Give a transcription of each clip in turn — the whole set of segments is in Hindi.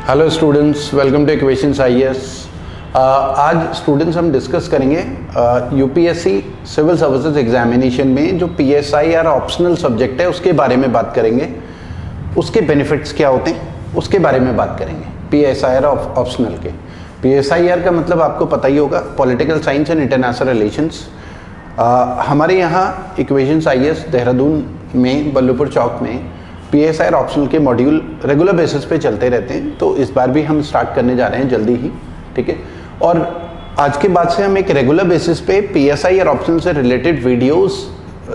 Hello students, welcome two equations IAS. आज स्टूडेंट्स हम डिस्कस करेंगे यूपीएससी सिविल सर्विसेज एग्जामिनेशन में जो पीएसआईआर ऑप्शनल सब्जेक्ट है उसके बारे में बात करेंगे। उसके बेनिफिट्स क्या होते हैं उसके बारे में बात करेंगे। पीएसआईआर ऑप्शनल के पीएसआईआर का मतलब आपको पता ही होगा, political science and international relations. हमारे यहाँ इक्वेशंस आईएएस देहरादून में बल्लभपुर चौक में पीएसआईआर ऑप्शनल के मॉड्यूल रेगुलर बेसिस पे चलते रहते हैं, तो इस बार भी हम स्टार्ट करने जा रहे हैं जल्दी ही, ठीक है। और आज के बाद से हम एक रेगुलर बेसिस पे पीएसआईआर ऑप्शनल से रिलेटेड वीडियोस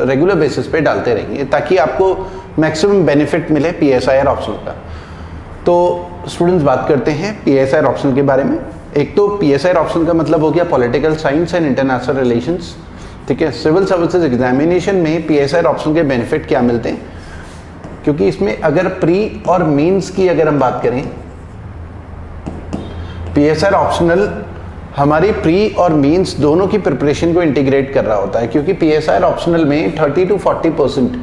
रेगुलर बेसिस पे डालते रहेंगे ताकि आपको मैक्सिमम बेनिफिट मिले पीएसआईआर ऑप्शनल का। तो स्टूडेंट्स बात करते हैं पीएसआईआर ऑप्शनल के बारे में। एक तो पीएसआईआर ऑप्शनल का मतलब हो गया political science and international relations, ठीक है। सिविल सर्विसेज एग्जामिनेशन में पीएसआईआर ऑप्शनल के बेनिफिट क्या मिलते हैं, क्योंकि इसमें अगर प्री और मेंस की अगर हम बात करें, पीएसआईआर ऑप्शनल हमारी प्री और मेंस दोनों की प्रिपरेशन को इंटीग्रेट कर रहा होता है, क्योंकि पीएसआईआर ऑप्शनल में 30 to 40%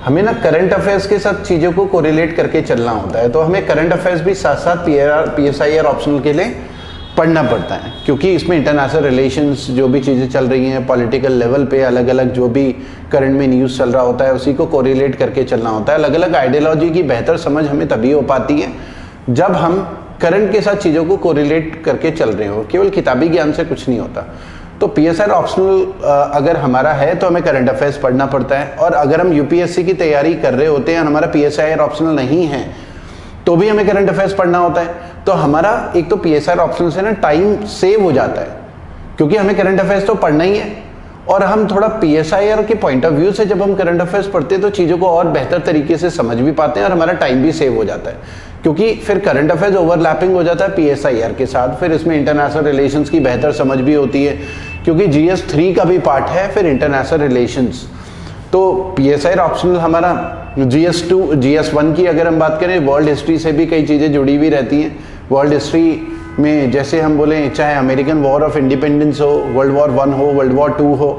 हमें ना करंट अफेयर्स के साथ चीजों को कोरिलेट करके चलना होता है। तो हमें करंट अफेयर्स भी साथ साथ पीएसआईआर ऑप्शनल के लिए पढ़ना पड़ता है, क्योंकि इसमें इंटरनेशनल रिलेशंस जो भी चीज़ें चल रही हैं पॉलिटिकल लेवल पे, अलग अलग जो भी करंट में न्यूज़ चल रहा होता है उसी को कोरिलेट करके चलना होता है। अलग अलग आइडियोलॉजी की बेहतर समझ हमें तभी हो पाती है जब हम करंट के साथ चीज़ों को कोरिलेट करके चल रहे हो, केवल किताबी ज्ञान से कुछ नहीं होता। तो पीएसआईआर ऑप्शनल अगर हमारा है तो हमें करंट अफेयर्स पढ़ना पड़ता है, और अगर हम यूपीएससी की तैयारी कर रहे होते हैं और हमारा पीएसआईआर ऑप्शनल नहीं है तो भी हमें करंट अफेयर्स पढ़ना होता है। तो हमारा एक तो पीएसआईआर ऑप्शनल से ना टाइम सेव हो जाता है, क्योंकि हमें करंट अफेयर्स तो पढ़ना ही है, और हम थोड़ा पीएसआईआर के पॉइंट ऑफ व्यू से जब हम करंट अफेयर्स पढ़ते हैं तो चीज़ों को और बेहतर तरीके से समझ भी पाते हैं और हमारा टाइम भी सेव हो जाता है, क्योंकि फिर करंट अफेयर्स ओवरलैपिंग हो जाता है पीएसआईआर के साथ। फिर इसमें इंटरनेशनल रिलेशंस की बेहतर समझ भी होती है, क्योंकि जीएस 3 का भी पार्ट है फिर इंटरनेशनल रिलेशंस। तो पीएसआईआर ऑप्शनल हमारा GS2 GS1 की अगर हम बात करें, वर्ल्ड हिस्ट्री से भी कई चीज़ें जुड़ी हुई रहती हैं। वर्ल्ड हिस्ट्री में जैसे हम बोलें, चाहे अमेरिकन वॉर ऑफ इंडिपेंडेंस हो, वर्ल्ड वॉर 1 हो, वर्ल्ड वॉर 2 हो,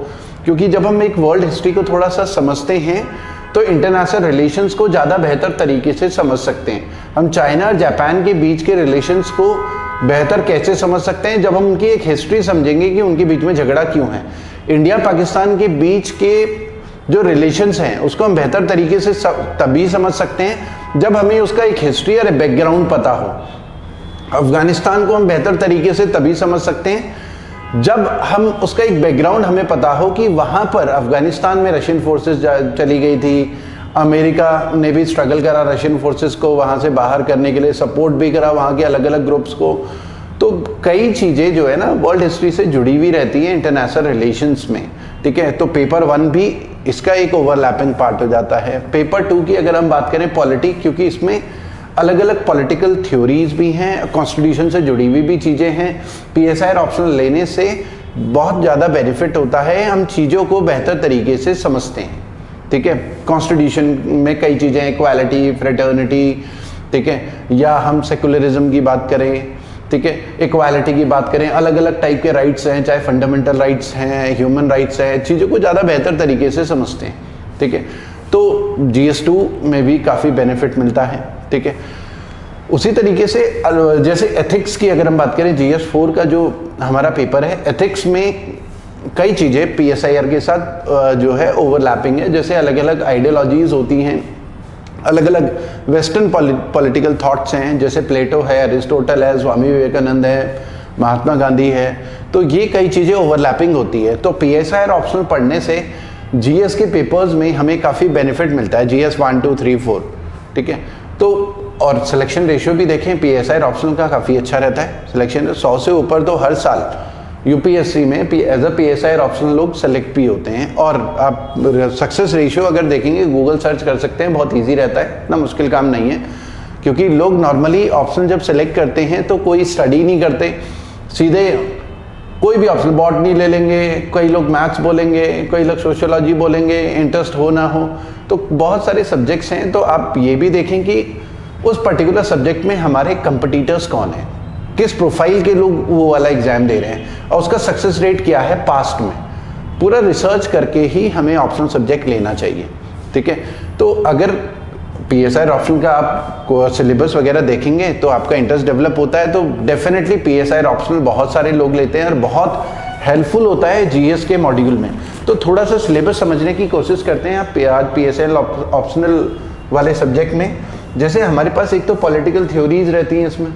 क्योंकि जब हम एक वर्ल्ड हिस्ट्री को थोड़ा सा समझते हैं तो इंटरनेशनल रिलेशंस को ज़्यादा बेहतर तरीके से समझ सकते हैं। हम चाइना और जापान के बीच के रिलेशंस को बेहतर कैसे समझ सकते हैं, जब हम उनकी एक हिस्ट्री समझेंगे कि उनके बीच में झगड़ा क्यों है। इंडिया पाकिस्तान के बीच के जो रिलेशंस हैं उसको हम बेहतर तरीके से तभी समझ सकते हैं जब हमें उसका एक हिस्ट्री और बैकग्राउंड पता हो। अफगानिस्तान को हम बेहतर तरीके से तभी समझ सकते हैं जब हम उसका एक बैकग्राउंड हमें पता हो कि वहाँ पर अफगानिस्तान में रशियन फोर्सेस चली गई थी, अमेरिका ने भी स्ट्रगल करा रशियन फोर्सेस को वहाँ से बाहर करने के लिए, सपोर्ट भी करा वहाँ के अलग अलग ग्रुप्स को। तो कई चीज़ें जो है ना वर्ल्ड हिस्ट्री से जुड़ी हुई रहती हैं इंटरनेशनल रिलेशंस में, ठीक है। तो पेपर 1 भी इसका एक ओवरलैपिंग पार्ट हो जाता है। पेपर 2 की अगर हम बात करें पॉलिटिक, क्योंकि इसमें अलग अलग पॉलिटिकल थ्योरीज भी हैं, कॉन्स्टिट्यूशन से जुड़ी हुई भी चीज़ें हैं। पीएसआईआर ऑप्शनल लेने से बहुत ज़्यादा बेनिफिट होता है, हम चीज़ों को बेहतर तरीके से समझते हैं, ठीक है। कॉन्स्टिट्यूशन में कई चीज़ें, इक्वालिटी, फ्रेटर्निटी, ठीक है, या हम सेकुलरिज्म की बात करें, ठीक है, इक्वालिटी की बात करें, अलग अलग टाइप के राइट्स हैं, चाहे फंडामेंटल राइट्स हैं, ह्यूमन राइट्स हैं, चीज़ों को ज़्यादा बेहतर तरीके से समझते हैं, ठीक है। तो GS2 में भी काफ़ी बेनिफिट मिलता है, ठीक है। उसी तरीके से जैसे एथिक्स की अगर हम बात करें, GS4 का जो हमारा पेपर है, एथिक्स में कई चीज़ें पीएसआईआर के साथ जो है ओवरलैपिंग है। जैसे अलग अलग आइडियोलॉजीज होती हैं, अलग अलग वेस्टर्न पॉलिटिकल थॉट्स हैं, जैसे प्लेटो है, अरिस्टोटल है, स्वामी विवेकानंद है, महात्मा गांधी है, तो ये कई चीज़ें ओवरलैपिंग होती है। तो पीएसआईआर ऑप्शनल पढ़ने से जीएस के पेपर्स में हमें काफ़ी बेनिफिट मिलता है, GS 1 2 3 4, ठीक है। तो और सिलेक्शन रेशियो भी देखें पीएसआईआर ऑप्शनल का काफ़ी अच्छा रहता है। सिलेक्शन 100 से ऊपर तो हर साल यूपीएससी में एज अ पीएसआईआर ऑप्शनल लोग सेलेक्ट भी होते हैं। और आप सक्सेस रेशियो अगर देखेंगे, गूगल सर्च कर सकते हैं, बहुत इजी रहता है, इतना मुश्किल काम नहीं है, क्योंकि लोग नॉर्मली ऑप्शन जब सेलेक्ट करते हैं तो कोई स्टडी नहीं करते, सीधे कोई भी ऑप्शन, बॉटनी ले लेंगे, कई लोग मैथ्स बोलेंगे, कई लोग सोशियोलॉजी बोलेंगे, इंटरेस्ट हो ना हो, तो बहुत सारे सब्जेक्ट्स हैं। तो आप ये भी देखें कि उस पर्टिकुलर सब्जेक्ट में हमारे कंपटीटर्स कौन हैं, किस प्रोफाइल के लोग वो वाला एग्जाम दे रहे हैं और उसका सक्सेस रेट क्या है पास्ट में। पूरा रिसर्च करके ही हमें ऑप्शनल सब्जेक्ट लेना चाहिए, ठीक है। तो अगर PSI ऑप्शनल का आप सिलेबस वगैरह देखेंगे तो आपका इंटरेस्ट डेवलप होता है, तो डेफिनेटली PSI ऑप्शनल बहुत सारे लोग लेते हैं और बहुत हेल्पफुल होता है GS के मॉड्यूल में। तो थोड़ा सा सिलेबस समझने की कोशिश करते हैं आप आज PSI ऑप्शनल वाले सब्जेक्ट में। जैसे हमारे पास एक तो पॉलिटिकल थ्योरीज रहती हैं, इसमें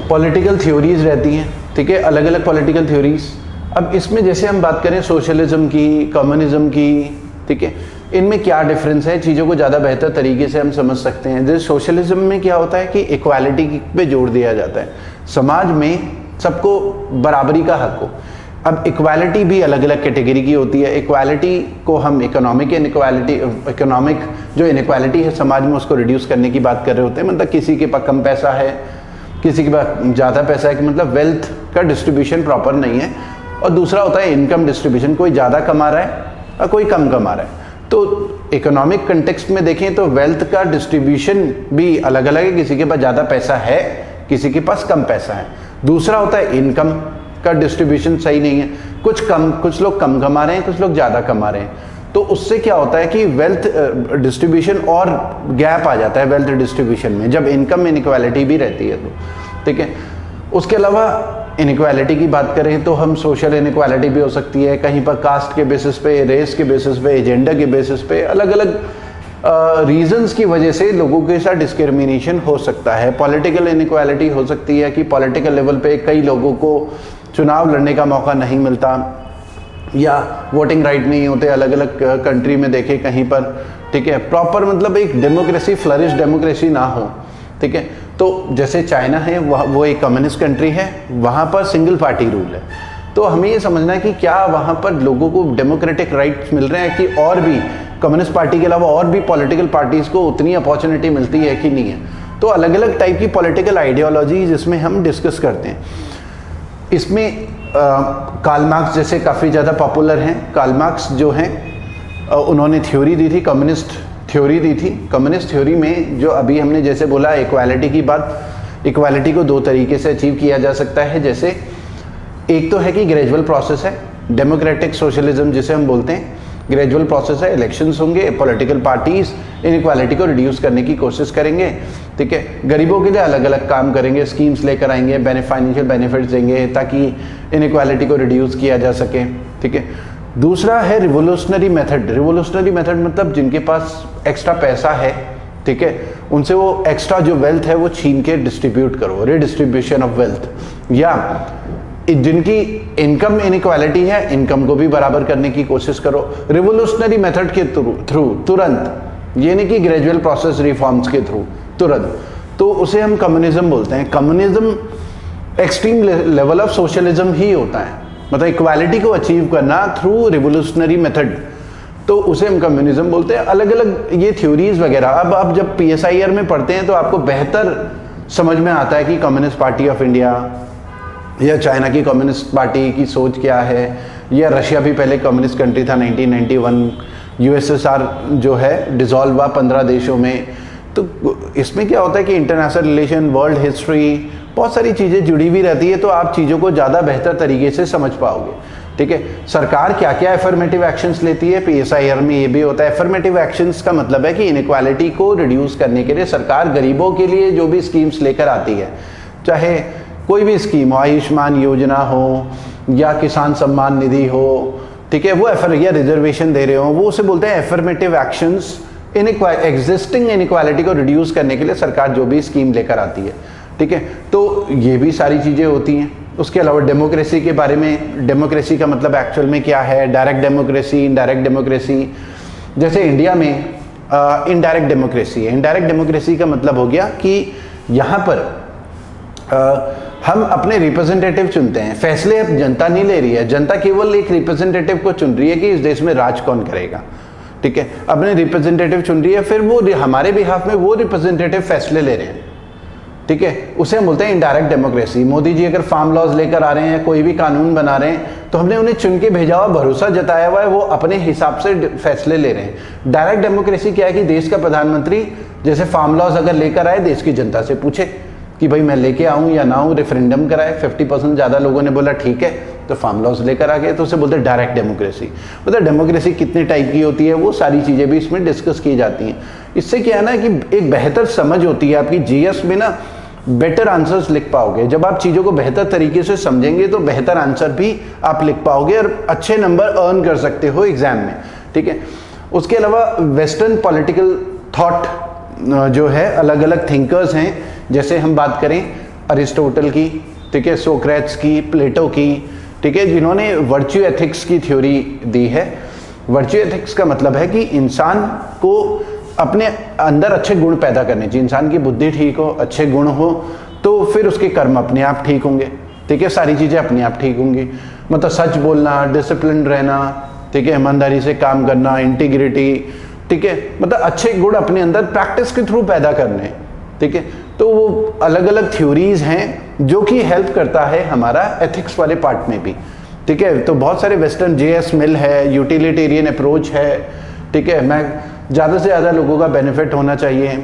पॉलिटिकल थ्योरीज रहती हैं, ठीक है, अलग अलग पॉलिटिकल थ्योरीज। अब इसमें जैसे हम बात करें सोशलिज्म की, कम्युनिज्म की, ठीक है, इनमें क्या डिफरेंस है, चीज़ों को ज़्यादा बेहतर तरीके से हम समझ सकते हैं। जैसे सोशलिज्म में क्या होता है कि इक्वालिटी पे जोर दिया जाता है, समाज में सबको बराबरी का हक हो। अब इक्वालिटी भी अलग अलग कैटेगरी की होती है। इक्वालिटी को हम इकोनॉमिक जो इनइक्वालिटी है समाज में, उसको रिड्यूस करने की बात कर रहे होते हैं। मतलब किसी के पास कम पैसा है, किसी के पास ज़्यादा पैसा है, कि मतलब वेल्थ का डिस्ट्रीब्यूशन प्रॉपर नहीं है। और दूसरा होता है इनकम डिस्ट्रीब्यूशन, कोई ज़्यादा कमा रहा है और कोई कम कमा रहा है। तो इकोनॉमिक कंटेक्स्ट में देखें तो वेल्थ का डिस्ट्रीब्यूशन भी अलग अलग है, किसी के पास ज़्यादा पैसा है, किसी के पास कम पैसा है। दूसरा होता है इनकम का डिस्ट्रीब्यूशन सही नहीं है, कुछ लोग कम कमा रहे हैं, कुछ लोग ज़्यादा कमा रहे हैं। तो उससे क्या होता है कि वेल्थ डिस्ट्रीब्यूशन और गैप आ जाता है वेल्थ डिस्ट्रीब्यूशन में, जब इनकम इनइक्वालिटी भी रहती है तो, ठीक है। उसके अलावा इनइक्वालिटी की बात करें तो हम सोशल इनइक्वालिटी भी हो सकती है, कहीं पर कास्ट के बेसिस पे, रेस के बेसिस पे, जेंडर के बेसिस पे, अलग अलग रीजंस की वजह से लोगों के साथ डिस्क्रिमिनेशन हो सकता है। पॉलिटिकल इनइक्वालिटी हो सकती है कि पॉलिटिकल लेवल पे कई लोगों को चुनाव लड़ने का मौका नहीं मिलता या वोटिंग राइट नहीं होते, अलग अलग कंट्री में देखे कहीं पर, ठीक है, प्रॉपर मतलब एक डेमोक्रेसी, फ्लरिश डेमोक्रेसी ना हो, ठीक है। तो जैसे चाइना है, वो एक कम्युनिस्ट कंट्री है, वहाँ पर सिंगल पार्टी रूल है। तो हमें ये समझना है कि क्या वहाँ पर लोगों को डेमोक्रेटिक राइट्स मिल रहे हैं कि और भी कम्युनिस्ट पार्टी के अलावा और भी पॉलिटिकल पार्टीज़ को उतनी अपॉर्चुनिटी मिलती है कि नहीं है। तो अलग अलग टाइप की पॉलिटिकल आइडियोलॉजी जिसमें हम डिस्कस करते हैं। इसमें कार्ल मार्क्स जैसे काफ़ी ज़्यादा पॉपुलर हैं। कार्ल मार्क्स जो हैं उन्होंने थ्योरी दी थी, कम्युनिस्ट थ्योरी दी थी। कम्युनिस्ट थ्योरी में जो अभी हमने जैसे बोला इक्वालिटी की बात, इक्वालिटी को दो तरीके से अचीव किया जा सकता है। जैसे एक तो है कि ग्रेजुअल प्रोसेस है, डेमोक्रेटिक सोशलिज्म जिसे हम बोलते हैं, ग्रेजुअल प्रोसेस है। इलेक्शंस होंगे, पॉलिटिकल पार्टीज इनइक्वालिटी को रिड्यूस करने की कोशिश करेंगे, ठीक है, गरीबों के लिए अलग अलग काम करेंगे, स्कीम्स लेकर आएंगे, फाइनेंशियल बेनिफिट्स देंगे ताकि इनइक्वालिटी को रिड्यूस किया जा सके, ठीक है। दूसरा है रिवोल्यूशनरी मेथड। रिवोल्यूशनरी मेथड मतलब जिनके पास एक्स्ट्रा पैसा है, ठीक है, उनसे वो एक्स्ट्रा जो वेल्थ है वो छीन के डिस्ट्रीब्यूट करो, रिडिस्ट्रीब्यूशन ऑफ वेल्थ। या जिनकी इनकम इनइक्वालिटी है, इनकम को भी बराबर करने की कोशिश करो रिवोल्यूशनरी मेथड के थ्रू, तुरंत, ये नहीं कि ग्रेजुअल प्रोसेस रिफॉर्म्स के थ्रू, तुरंत। तो उसे हम कम्युनिज्म बोलते हैं। Communism extreme level of socialism ही होता है, मतलब इक्वालिटी को अचीव करना थ्रू रिवोल्यूशनरी मेथड, तो उसे हम कम्युनिज्म बोलते हैं। अलग अलग ये थ्योरीज वगैरह अब आप जब PSIR में पढ़ते हैं तो आपको बेहतर समझ में आता है कि कम्युनिस्ट पार्टी ऑफ इंडिया या चाइना की कम्युनिस्ट पार्टी की सोच क्या है, या रशिया भी पहले कम्युनिस्ट कंट्री था 1991, USSR जो है डिसॉल्व हुआ 15 देशों में। तो इसमें क्या होता है कि इंटरनेशनल रिलेशन, वर्ल्ड हिस्ट्री, बहुत सारी चीज़ें जुड़ी हुई रहती है, तो आप चीज़ों को ज़्यादा बेहतर तरीके से समझ पाओगे, ठीक है। सरकार क्या क्या एफर्मेटिव एक्शंस लेती है, PSIR में ये भी होता है। एफर्मेटिव एक्शंस का मतलब है कि इनइक्वालिटी को रिड्यूस करने के लिए सरकार गरीबों के लिए जो भी स्कीम्स लेकर आती है, चाहे कोई भी स्कीम हो, आयुष्मान योजना हो या किसान सम्मान निधि हो, ठीक है, वो या रिजर्वेशन दे रहे हो, वो उसे बोलते हैं एफर्मेटिव एक्शंस। एग्जिस्टिंग इनइक्वालिटी को रिड्यूस करने के लिए सरकार जो भी स्कीम लेकर आती है, ठीक है। तो ये भी सारी चीज़ें होती हैं। उसके अलावा डेमोक्रेसी के बारे में, डेमोक्रेसी का मतलब एक्चुअल में क्या है, डायरेक्ट डेमोक्रेसी, इनडायरेक्ट डेमोक्रेसी। जैसे इंडिया में इनडायरेक्ट डेमोक्रेसी है। इनडायरेक्ट डेमोक्रेसी का मतलब हो गया कि यहाँ पर हम अपने रिप्रेजेंटेटिव चुनते हैं, फैसले अब जनता नहीं ले रही है, जनता केवल एक रिप्रेजेंटेटिव को चुन रही है कि इस देश में राज कौन करेगा, ठीक है, अपने रिप्रेजेंटेटिव चुन रही है, फिर वो हमारे बिहाफ में वो रिप्रेजेंटेटिव फैसले ले रहे हैं, ठीक है, उसे हम बोलते हैं इनडायरेक्ट डेमोक्रेसी। मोदी जी अगर फार्म लॉज लेकर आ रहे हैं, कोई भी कानून बना रहे हैं, तो हमने उन्हें चुन के भेजा हुआ, भरोसा जताया हुआ है, वो अपने हिसाब से फैसले ले रहे हैं। डायरेक्ट डेमोक्रेसी क्या है कि देश का प्रधानमंत्री जैसे फार्म लॉज अगर लेकर आए, देश की जनता से पूछे कि भाई मैं लेके आऊँ या ना आऊँ, रेफरेंडम कराए। 50% ज़्यादा लोगों ने बोला ठीक है, तो फार्म लॉज लेकर आ गए। तो उसे बोलते हैं डायरेक्ट डेमोक्रेसी। मतलब डेमोक्रेसी कितने टाइप की होती है, वो सारी चीज़ें भी इसमें डिस्कस की जाती हैं। इससे क्या है ना कि एक बेहतर समझ होती है आपकी जीएस में ना, बेटर आंसर्स लिख पाओगे। जब आप चीज़ों को बेहतर तरीके से समझेंगे तो बेहतर आंसर भी आप लिख पाओगे और अच्छे नंबर अर्न कर सकते हो एग्जाम में, ठीक है। उसके अलावा वेस्टर्न पॉलिटिकल थॉट जो है, अलग अलग थिंकर्स हैं, जैसे हम बात करें अरिस्टोटल की, ठीक है, सोक्रेट्स की, प्लेटो की, ठीक है, जिन्होंने वर्च्यू एथिक्स की थ्योरी दी है। वर्च्यू एथिक्स का मतलब है कि इंसान को अपने अंदर अच्छे गुण पैदा करने चाहिए। इंसान की बुद्धि ठीक हो, अच्छे गुण हो, तो फिर उसके कर्म अपने आप ठीक होंगे, ठीक है, सारी चीज़ें अपने आप ठीक होंगी। मतलब सच बोलना, डिसिप्लिन रहना, ठीक है, ईमानदारी से काम करना, इंटीग्रिटी, ठीक है, मतलब अच्छे गुण अपने अंदर प्रैक्टिस के थ्रू पैदा करने, ठीक है। तो वो अलग अलग थ्योरीज हैं जो कि हेल्प करता है हमारा एथिक्स वाले पार्ट में भी, ठीक है। तो बहुत सारे वेस्टर्न, जेएस मिल है, यूटिलिटेरियन अप्रोच है, ठीक है, मैं ज़्यादा से ज़्यादा लोगों का बेनिफिट होना चाहिए।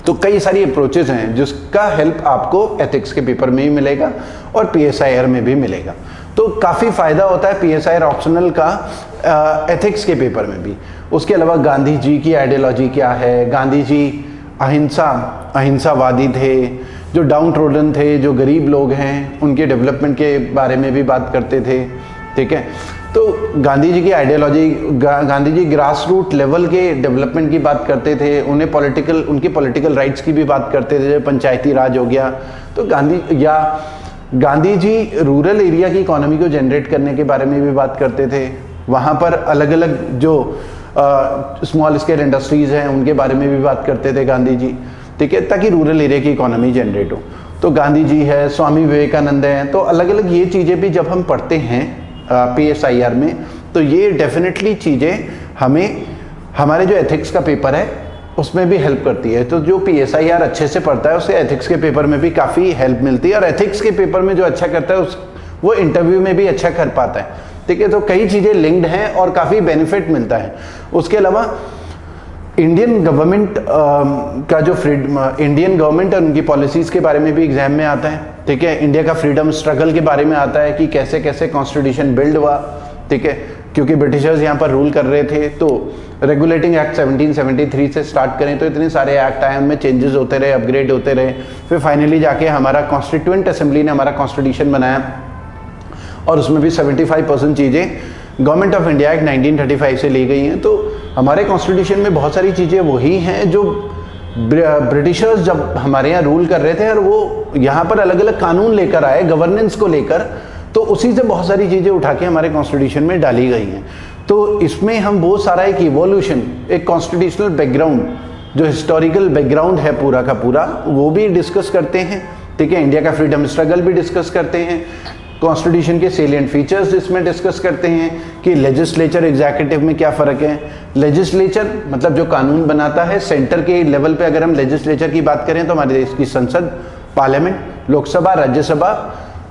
तो कई सारी अप्रोचेज हैं जिसका हेल्प आपको एथिक्स के पेपर में ही मिलेगा और पीएसआईआर में भी मिलेगा। तो काफ़ी फ़ायदा होता है पीएसआईआर ऑप्शनल का एथिक्स के पेपर में भी। उसके अलावा गांधी जी की आइडियोलॉजी क्या है, गांधी जी अहिंसावादी थे, जो डाउन ट्रोडन थे, जो गरीब लोग हैं, उनके डेवलपमेंट के बारे में भी बात करते थे, ठीक है। तो गांधी जी की ideology, Gandhi ji grass root level के डेवलपमेंट की बात करते थे, उनकी पॉलिटिकल राइट्स की भी बात करते थे, पंचायती राज हो गया। तो गांधी जी रूरल एरिया की इकोनॉमी को जनरेट करने के बारे में भी बात करते थे। वहाँ पर अलग अलग जो स्मॉल स्केल इंडस्ट्रीज हैं उनके बारे में भी बात करते थे गांधी जी, ठीक है, ताकि रूरल एरिया की इकोनॉमी जनरेट हो। तो गांधी जी है, स्वामी विवेकानंद हैं, तो अलग अलग ये चीज़ें भी जब हम पढ़ते हैं पीएसआईआर में, तो ये डेफिनेटली चीज़ें हमें हमारे जो एथिक्स का पेपर है उसमें भी हेल्प करती है। तो जो पीएसआईआर अच्छे से पढ़ता है उससे एथिक्स के पेपर में भी काफ़ी हेल्प मिलती है, और एथिक्स के पेपर में जो अच्छा करता है वो इंटरव्यू में भी अच्छा कर पाता है, ठीक है। तो कई चीज़ें लिंक्ड हैं और काफ़ी बेनिफिट मिलता है। उसके अलावा इंडियन गवर्नमेंट का जो इंडियन गवर्नमेंट और उनकी पॉलिसीज़ के बारे में भी एग्जाम में आता है, ठीक है। इंडिया का फ्रीडम स्ट्रगल के बारे में आता है कि कैसे कैसे कॉन्स्टिट्यूशन बिल्ड हुआ, ठीक है, क्योंकि ब्रिटिशर्स यहाँ पर रूल कर रहे थे। तो रेगुलेटिंग एक्ट 1773 से स्टार्ट करें तो इतने सारे एक्ट आए, उनमें चेंजेस होते रहे, अपग्रेड होते रहे, फिर फाइनली जाके हमारा कॉन्स्टिट्यूएंट असेंबली ने हमारा कॉन्स्टिट्यूशन बनाया, और उसमें भी 75% चीज़ें गवर्नमेंट ऑफ इंडिया एक्ट 1935 से ली गई हैं। तो हमारे कॉन्स्टिट्यूशन में बहुत सारी चीज़ें वही हैं जो ब्रिटिशर्स जब हमारे यहाँ रूल कर रहे थे, और वो यहाँ पर अलग अलग कानून लेकर आए गवर्नेंस को लेकर, तो उसी से बहुत सारी चीज़ें उठा के हमारे कॉन्स्टिट्यूशन में डाली गई हैं। तो इसमें हम बहुत सारा एक इवोल्यूशन, एक कॉन्स्टिट्यूशनल बैकग्राउंड, जो हिस्टोरिकल बैकग्राउंड है पूरा का पूरा, वो भी डिस्कस करते हैं, ठीक है। इंडिया का फ्रीडम स्ट्रगल भी डिस्कस करते हैं, कॉन्स्टिट्यूशन के सेलिएंट फीचर्स इसमें डिस्कस करते हैं कि लेजिस्लेचर एग्जीक्यूटिव में क्या फ़र्क है। लेजिस्लेचर मतलब जो कानून बनाता है, सेंटर के लेवल पे अगर हम लेजिस्लेचर की बात करें तो हमारे देश की संसद, पार्लियामेंट, लोकसभा, राज्यसभा,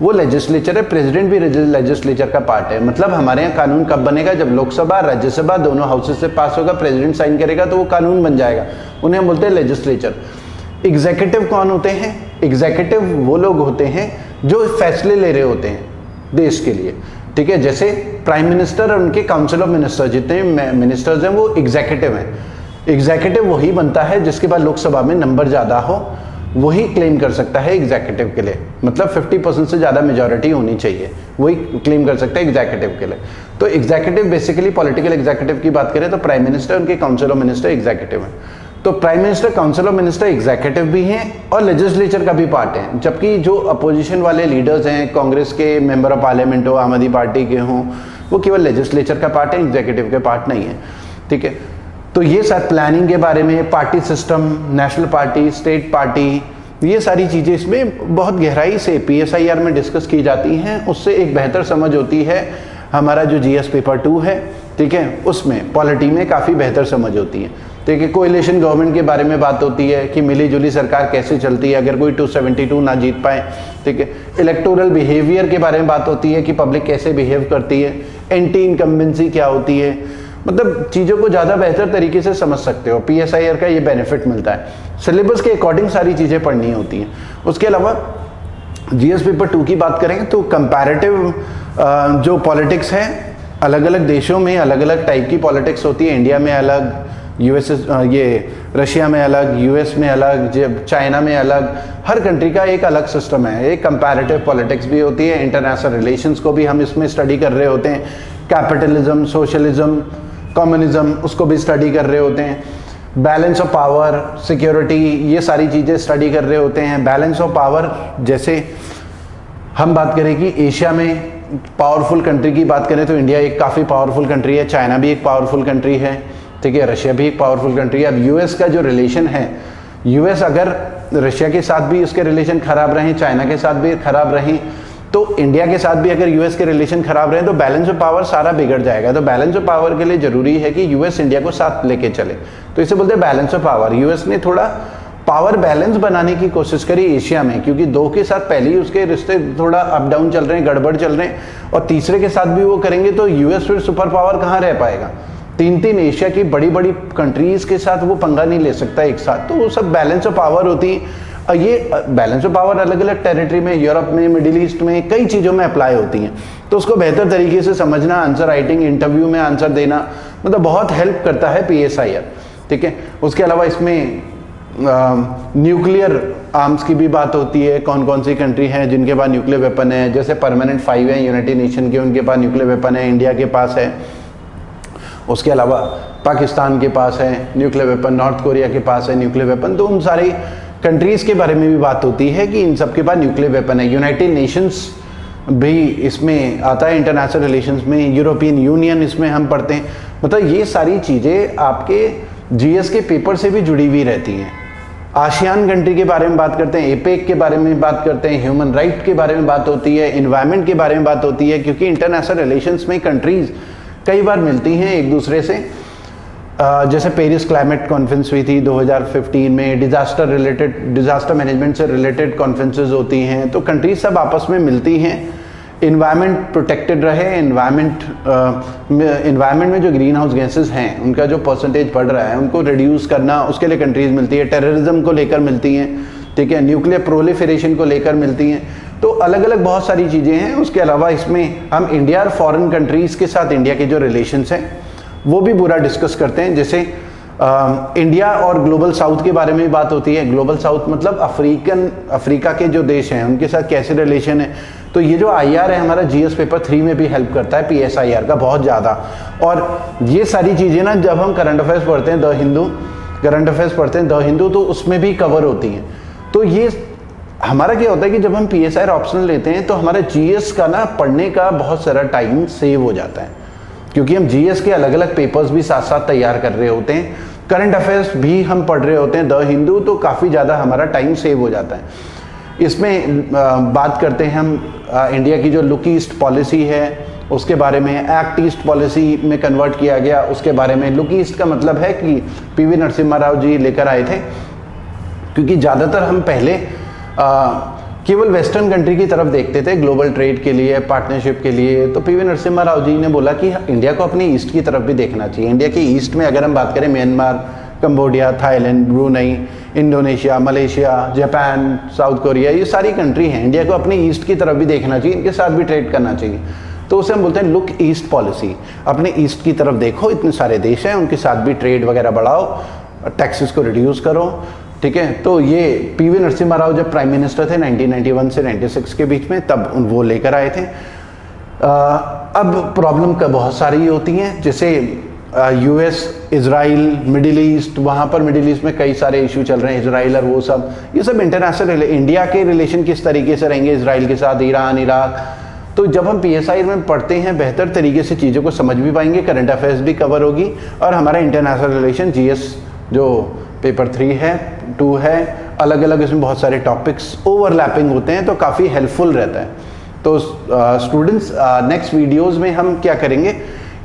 वो लेजिस्लेचर है। प्रेसिडेंट भी लेजिस्लेचर का पार्ट है। मतलब हमारे यहाँ कानून कब बनेगा, जब लोकसभा राज्यसभा दोनों हाउसेस से पास होगा, प्रेसिडेंट साइन करेगा तो वो कानून बन जाएगा, उन्हें हम बोलते हैं लेजिस्लेचर। एग्जीक्यूटिव कौन होते हैं? एग्जीक्यूटिव वो लोग होते हैं जो फैसले ले रहे होते हैं देश के लिए, ठीक है। जैसे प्राइम मिनिस्टर और उनके काउंसिल ऑफ मिनिस्टर, जितने मिनिस्टर्स हैं वो एग्जीक्यूटिव हैं। एग्जीक्यूटिव वही बनता है जिसके बाद लोकसभा में नंबर ज़्यादा हो, वही क्लेम कर सकता है एग्जीक्यूटिव के लिए। मतलब 50% से ज़्यादा मेजॉरिटी होनी चाहिए, वही क्लेम कर सकता है एग्जीक्यूटिव के लिए। तो एग्जीक्यूटिव बेसिकली पॉलिटिकल एग्जीक्यूटिव की बात करें तो प्राइम मिनिस्टर, उनके काउंसिल ऑफ मिनिस्टर एग्जीक्यूटिव है। तो prime minister, council of minister executive भी हैं और लेजिस्लेचर का भी पार्ट है। जबकि जो अपोजिशन वाले लीडर्स हैं, कांग्रेस के मेंबर ऑफ पार्लियामेंट हो, आम आदमी पार्टी के हों, वो केवल लेजिस्लेचर का पार्ट है, एग्जीक्यूटिव के पार्ट नहीं है, ठीक है। तो ये सब प्लानिंग के बारे में, party system, national party, state party, ये सारी चीज़ें इसमें बहुत गहराई से पीएसआईआर में डिस्कस की जाती हैं। उससे एक बेहतर समझ होती है। हमारा जो जीएस पेपर 2 है, ठीक है, उसमें पॉलिटी में काफ़ी बेहतर समझ होती है, ठीक है। कोएलिशन गवर्नमेंट के बारे में बात होती है कि मिली जुली सरकार कैसे चलती है अगर कोई 272 ना जीत पाए, ठीक है। इलेक्टोरल बिहेवियर के बारे में बात होती है कि पब्लिक कैसे बिहेव करती है। एंटी इनकम्बेंसी क्या होती है, मतलब चीज़ों को ज़्यादा बेहतर तरीके से समझ सकते हो। PSIR का ये बेनिफिट मिलता है, सिलेबस के अकॉर्डिंग सारी चीज़ें पढ़नी होती हैं। उसके अलावा GS पेपर 2 की बात करें तो कंपैरेटिव जो पॉलिटिक्स है, अलग अलग देशों में अलग अलग टाइप की पॉलिटिक्स होती है। इंडिया में अलग, ये रशिया में अलग, US में अलग, चाइना में अलग, हर कंट्री का एक अलग सिस्टम है। एक कंपैरेटिव पॉलिटिक्स भी होती है, इंटरनेशनल रिलेशंस को भी हम इसमें स्टडी कर रहे होते हैं, कैपिटलिज्म, सोशलिज्म, कम्युनिज्म, उसको भी स्टडी कर रहे होते हैं, बैलेंस ऑफ पावर, सिक्योरिटी, ये सारी चीज़ें स्टडी कर रहे होते हैं। बैलेंस ऑफ पावर, जैसे हम बात करें कि एशिया में पावरफुल कंट्री की बात करें तो इंडिया एक काफ़ी पावरफुल कंट्री है, चाइना भी एक पावरफुल कंट्री है, ठीक है, रशिया भी एक पावरफुल कंट्री है। अब US का जो रिलेशन है, US अगर रशिया के साथ भी उसके रिलेशन खराब रहें, चाइना के साथ भी खराब रहें, तो इंडिया के साथ भी अगर US के रिलेशन खराब रहे तो बैलेंस ऑफ पावर सारा बिगड़ जाएगा। तो बैलेंस ऑफ पावर के लिए जरूरी है कि US इंडिया को साथ लेके चले, तो इसे बोलते हैं बैलेंस ऑफ पावर। US ने थोड़ा पावर बैलेंस बनाने की कोशिश करी एशिया में, क्योंकि 2 के साथ पहले ही उसके रिश्ते थोड़ा अप डाउन चल रहे हैं, गड़बड़ चल रहे हैं, और तीसरे के साथ भी वो करेंगे तो US फिर सुपर पावर कहाँ रह पाएगा। 3 एशिया की बड़ी बड़ी कंट्रीज के साथ वो पंगा नहीं ले सकता एक साथ, तो वो सब बैलेंस ऑफ पावर होती है। ये बैलेंस ऑफ पावर अलग अलग टेरिटरी में, यूरोप में, मिडिल ईस्ट में, कई चीज़ों में अप्लाई होती हैं। तो उसको बेहतर तरीके से समझना, आंसर राइटिंग, इंटरव्यू में आंसर देना, मतलब बहुत हेल्प करता है PSIR, ठीक है। उसके अलावा इसमें न्यूक्लियर आर्म्स की भी बात होती है, कौन कौन सी कंट्री हैं जिनके पास न्यूक्लियर वेपन है। जैसे परमानेंट 5 है यूनाइटेड नेशन के, उनके पास न्यूक्लियर वेपन है, इंडिया के पास है। उसके अलावा पाकिस्तान के पास है न्यूक्लियर वेपन, नॉर्थ कोरिया के पास है न्यूक्लियर वेपन। तो उन सारी कंट्रीज़ के बारे में भी बात होती है कि इन सब के पास न्यूक्लियर वेपन है। यूनाइटेड नेशंस भी इसमें आता है, इंटरनेशनल रिलेशंस में, यूरोपियन यूनियन इसमें हम पढ़ते हैं। मतलब ये सारी चीज़ें आपके GS के पेपर से भी जुड़ी हुई रहती हैं। आसियान कंट्री के बारे में बात करते हैं, APEC के बारे में बात करते हैं, ह्यूमन राइट के बारे में बात होती है, इन्वायरमेंट के बारे में बात होती है, क्योंकि इंटरनेशनल रिलेशंस में कंट्रीज़ कई बार मिलती हैं एक दूसरे से। जैसे पेरिस क्लाइमेट कॉन्फ्रेंस हुई थी 2015 में, डिजास्टर मैनेजमेंट से रिलेटेड कॉन्फ्रेंसेस होती हैं, तो कंट्रीज सब आपस में मिलती हैं। इन्वायरमेंट प्रोटेक्टेड रहे, इन्वायरमेंट में जो ग्रीन हाउस गैसेस हैं उनका जो परसेंटेज बढ़ रहा है उनको रिड्यूस करना, उसके लिए कंट्रीज मिलती है। टेररिज्म को लेकर मिलती हैं, ठीक है, न्यूक्लियर प्रोलिफरेशन को लेकर मिलती हैं। तो अलग अलग बहुत सारी चीज़ें हैं। उसके अलावा इसमें हम इंडिया और फॉरेन कंट्रीज़ के साथ इंडिया के जो रिलेशंस हैं वो भी पूरा डिस्कस करते हैं। जैसे इंडिया और ग्लोबल साउथ के बारे में भी बात होती है। ग्लोबल साउथ मतलब अफ्रीका के जो देश हैं उनके साथ कैसे रिलेशन है। तो ये जो IR है हमारा GS पेपर 3 में भी हेल्प करता है, PSIR का बहुत ज़्यादा। और ये सारी चीज़ें ना जब हम करंट अफेयर्स पढ़ते हैं, द हिंदू, तो उसमें भी कवर होती हैं। तो ये हमारा क्या होता है कि जब हम PSIR ऑप्शनल लेते हैं तो हमारा GS का ना पढ़ने का बहुत सारा टाइम सेव हो जाता है, क्योंकि हम GS के अलग अलग पेपर्स भी साथ साथ तैयार कर रहे होते हैं, करंट अफेयर्स भी हम पढ़ रहे होते हैं, द हिंदू, तो काफ़ी ज़्यादा हमारा टाइम सेव हो जाता है। इसमें बात करते हैं हम इंडिया की जो लुक ईस्ट पॉलिसी है उसके बारे में, एक्ट ईस्ट पॉलिसी में कन्वर्ट किया गया उसके बारे में। लुक ईस्ट का मतलब है कि PV नरसिम्हा राव जी लेकर आए थे, क्योंकि ज़्यादातर हम पहले केवल वेस्टर्न कंट्री की तरफ देखते थे ग्लोबल ट्रेड के लिए, पार्टनरशिप के लिए। तो PV नरसिम्हा राव जी ने बोला कि इंडिया को अपनी ईस्ट की तरफ भी देखना चाहिए। इंडिया के ईस्ट में अगर हम बात करें, Myanmar, Cambodia, Thailand, Brunei, Indonesia, Malaysia, Japan, south Korea, ये सारी कंट्री हैं। इंडिया को अपनी ईस्ट की तरफ भी देखना चाहिए, इनके साथ भी ट्रेड करना चाहिए। तो उसे हम बोलते हैं लुक ईस्ट पॉलिसी। अपने ईस्ट की तरफ देखो, इतने सारे देश हैं, उनके साथ भी ट्रेड वगैरह बढ़ाओ, टैक्सेस को रिड्यूस करो, ठीक है। तो ये PV नरसिम्हा राव जब प्राइम मिनिस्टर थे 1991 से 96 के बीच में, तब वो लेकर आए थे। अब प्रॉब्लम का बहुत सारी होती हैं, जैसे US, इजराइल, मिडिल ईस्ट, वहाँ पर मिडिल ईस्ट में कई सारे इशू चल रहे हैं, इजराइल और वो सब, ये सब इंटरनेशनल। इंडिया के रिलेशन किस तरीके से रहेंगे इजराइल के साथ, ईरान, इराक। तो जब हम PSI में पढ़ते हैं बेहतर तरीके से चीज़ों को समझ भी पाएंगे, करंट अफेयर्स भी कवर होगी, और हमारा इंटरनेशनल रिलेशन GS जो पेपर 3 है, 2 है, अलग अलग इसमें बहुत सारे टॉपिक्स ओवरलैपिंग होते हैं, तो काफ़ी हेल्पफुल रहता है। तो स्टूडेंट्स, नेक्स्ट वीडियोज़ में हम क्या करेंगे,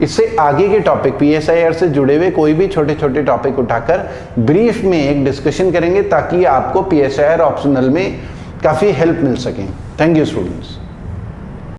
इससे आगे के टॉपिक PSIR से जुड़े हुए कोई भी छोटे छोटे टॉपिक उठाकर ब्रीफ में एक डिस्कशन करेंगे, ताकि आपको PSIR ऑप्शनल में काफ़ी हेल्प मिल सके। Thank you students.